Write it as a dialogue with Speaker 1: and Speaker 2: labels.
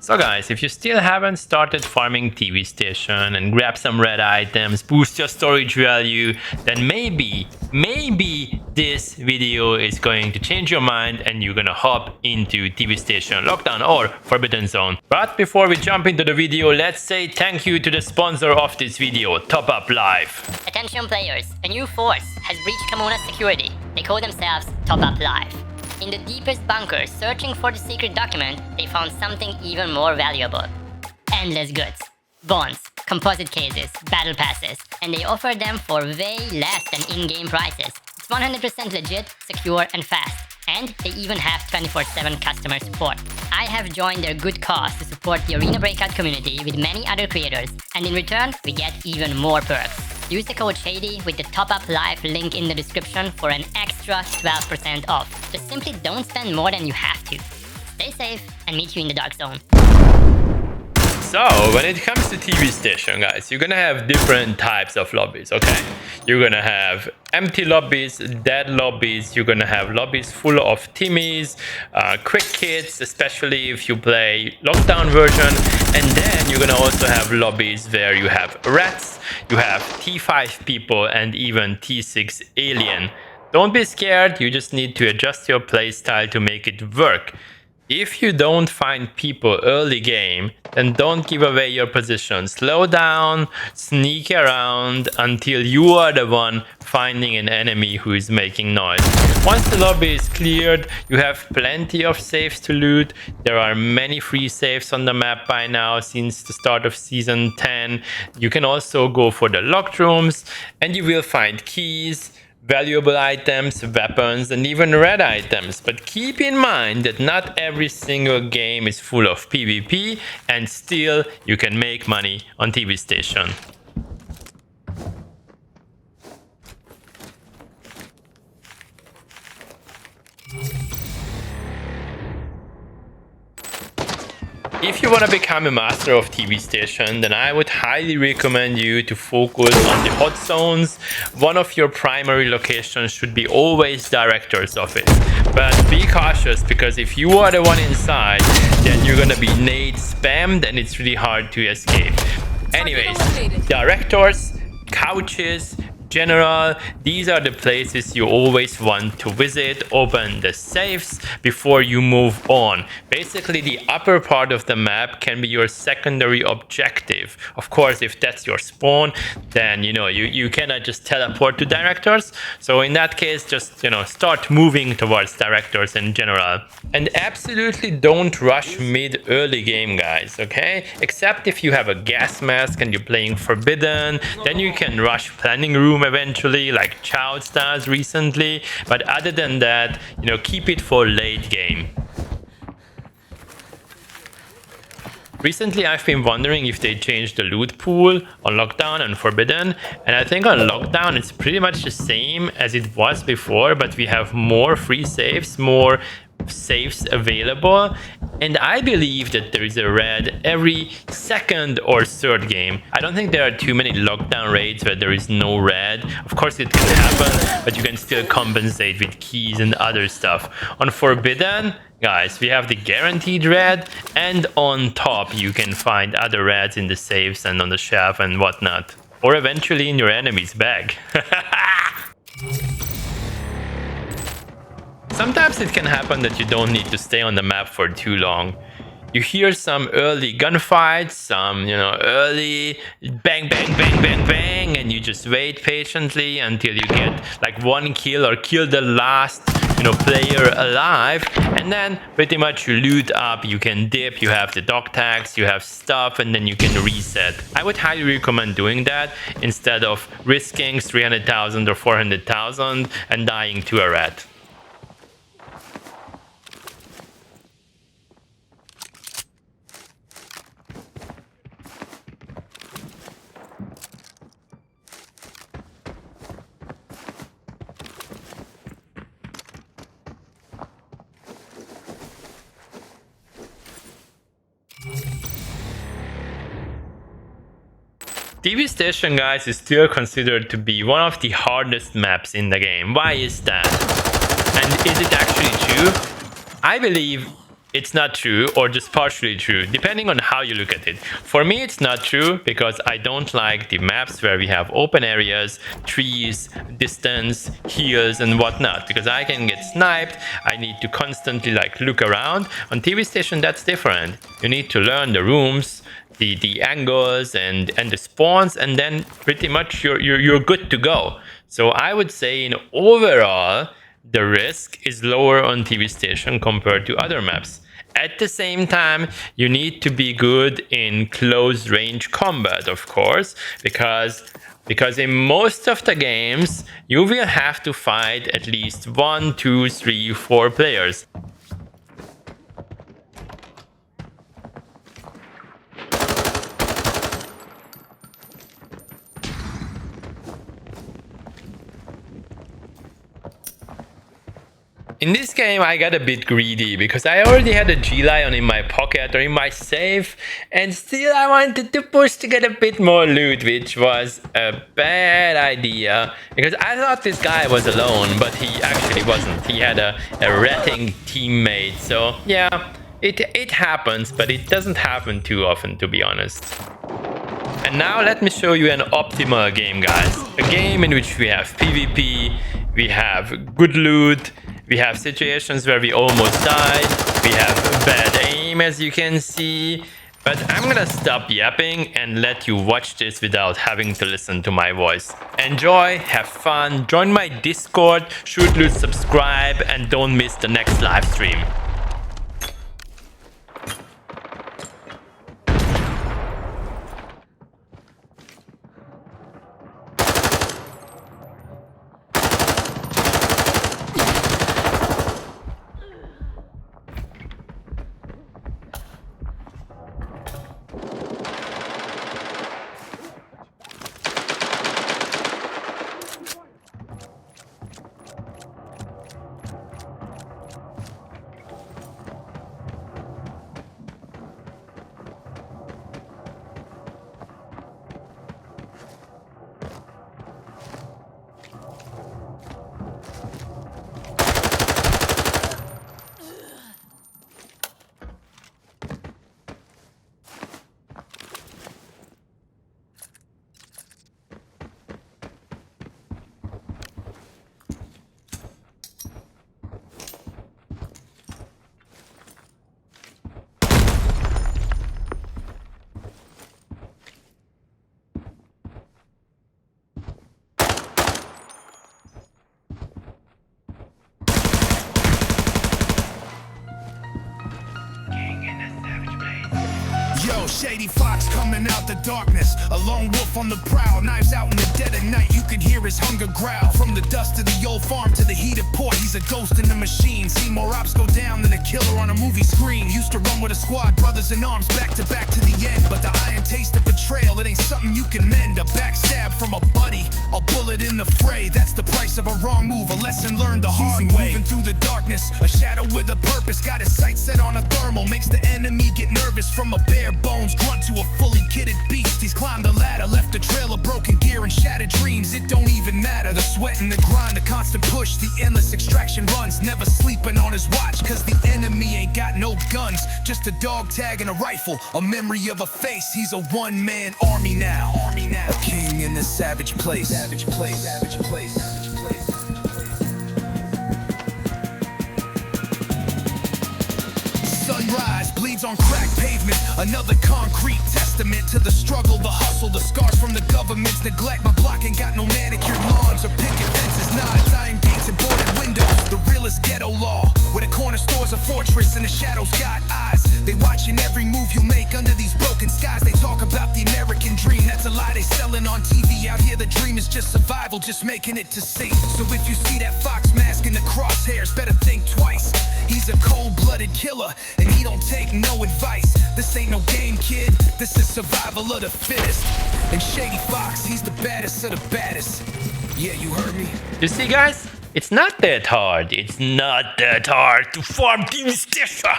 Speaker 1: So guys, if you still haven't started farming TV station and grab some red items, boost your storage value, then maybe this video is going to change your mind and you're gonna hop into TV station lockdown or forbidden zone. But before we jump into the video, let's say thank you to the sponsor of this video, Top Up Live.
Speaker 2: Attention players, a new force has breached Kamuna's security. They call themselves Top Up Live. In the deepest bunker, searching for the secret document, they found something even more valuable. Endless goods, bonds, composite cases, battle passes, and they offer them for way less than in-game prices. It's 100% legit, secure, and fast. And they even have 24/7 customer support. I have joined their good cause to support the Arena Breakout community with many other creators, and in return, we get even more perks. Use the code SHADY with the Top Up Live link in the description for an extra 12% off. Just simply don't spend more than you have to. Stay safe and meet you in the dark zone.
Speaker 1: So, when it comes to TV station, guys, you're gonna have different types of lobbies, okay? You're gonna have empty lobbies, dead lobbies, you're gonna have lobbies full of Timmys, quick kits, especially if you play lockdown version, and then you're gonna also have lobbies where you have rats, you have T5 people, and even T6 alien. Don't be scared, you just need to adjust your playstyle to make it work. If you don't find people early game, then don't give away your position. Slow down, sneak around until you are the one finding an enemy who is making noise. Once the lobby is cleared, you have plenty of safes to loot. There are many free safes on the map by now since the start of season 10. You can also go for the locked rooms and you will find keys, valuable items, weapons, and even red items. But keep in mind that not every single game is full of PvP, and still you can make money on TV station. If you want to become a master of TV station, then I would highly recommend you to focus on the hot zones. One of your primary locations should be always director's office. But be cautious, because if you are the one inside, then you're gonna be nade spammed and it's really hard to escape. Anyways, directors, couches, general, these are the places you always want to visit. Open the safes before you move on. Basically, the upper part of the map can be your secondary objective. Of course, if that's your spawn, then you cannot just teleport to directors. So in that case, just start moving towards directors in general. And absolutely don't rush mid early game, guys, okay? Except if you have a gas mask and you're playing forbidden, then you can rush planning room eventually, like Chowd does recently. But other than that, keep it for late game. Recently, I've been wondering if they changed the loot pool on lockdown and forbidden, and I think on lockdown it's pretty much the same as it was before, but we have more free safes, more safes available, and I believe that there is a red every second or third game. I don't think there are too many lockdown raids where there is no red. Of course it can happen, but you can still compensate with keys and other stuff. On forbidden, guys, we have the guaranteed red, and on top you can find other reds in the safes and on the shelf and whatnot, or eventually in your enemy's bag. Sometimes it can happen that you don't need to stay on the map for too long. You hear some early gunfights, some, early bang, bang, bang, bang, bang, and you just wait patiently until you get like one kill or kill the last, player alive, and then pretty much you loot up, you can dip, you have the dog tags, you have stuff, and then you can reset. I would highly recommend doing that instead of risking 300,000 or 400,000 and dying to a rat. TV station, guys, is still considered to be one of the hardest maps in the game. Why is that? And is it actually true? I believe it's not true or just partially true, depending on how you look at it. For me, it's not true because I don't like the maps where we have open areas, trees, distance, hills, and whatnot, because I can get sniped. I need to constantly like look around. On TV station, that's different. You need to learn the rooms, the angles, and the spawns, and then pretty much you're good to go. So I would say in overall, the risk is lower on TV station compared to other maps. At the same time, you need to be good in close range combat, of course, because in most of the games, you will have to fight at least 1, 2, 3, 4 players. In this game, I got a bit greedy because I already had a G-Lion in my pocket or in my safe, and still I wanted to push to get a bit more loot, which was a bad idea because I thought this guy was alone, but he actually wasn't. He had a ratting teammate, so yeah, it happens, but it doesn't happen too often, to be honest. And now let me show you an optimal game, guys. A game in which we have PvP, we have good loot, we have situations where we almost died, we have bad aim, as you can see. But I'm gonna stop yapping and let you watch this without having to listen to my voice. Enjoy, have fun, join my Discord, shoot loot, subscribe, and don't miss the next live stream.
Speaker 3: Shady fox coming out the darkness, a lone wolf on the prowl, knives out in the dead of night. You can hear his hunger growl. From the dust of the old farm to the heated port, he's a ghost in the machine. See more ops go down than a killer on a movie screen. Used to run with a squad, brothers in arms, back to the end. But the iron taste of betrayal, it ain't something you can mend. A backstab from a buddy, a bullet in the fray. That's the price of a wrong move, a lesson learned the hard way. Moving through the darkness, a shadow with a purpose. Got his sights set on a thermal, makes the enemy get nervous. From a bare bones grunt to a fully kitted beast. He's climbed the ladder, left a trail of broken gear and shattered dreams. It don't even matter, the sweat and the grind, the constant push, the endless extraction runs. Never sleeping on his watch, cause the enemy ain't got no guns. Just a dog tag and a rifle, a memory of a face. He's a one-man army now. A king in the savage place. Savage place, savage place, savage place. Sunrise bleeds on cracked pavement, another concrete testament to the struggle, the hustle, the scars from the government's neglect. My block ain't got no manicured lawns or picket fences, nods, iron gates and boarded windows. The realest ghetto law, where the corner store's a fortress and the shadows got eyes. They watching every move you make under these broken skies. They talk about the American dream, that's a lie they selling on TV. Out here the dream is just survival, just making it to see. So if you see that fox mask in the crosshairs, better think twice. He's a cold-blooded killer, and he don't take no advice. This ain't no game, kid, this is survival of the fittest. And Shady Fox, he's the baddest of the baddest. Yeah, you heard me?
Speaker 1: You see, guys, it's not that hard. It's not that hard to farm TV station.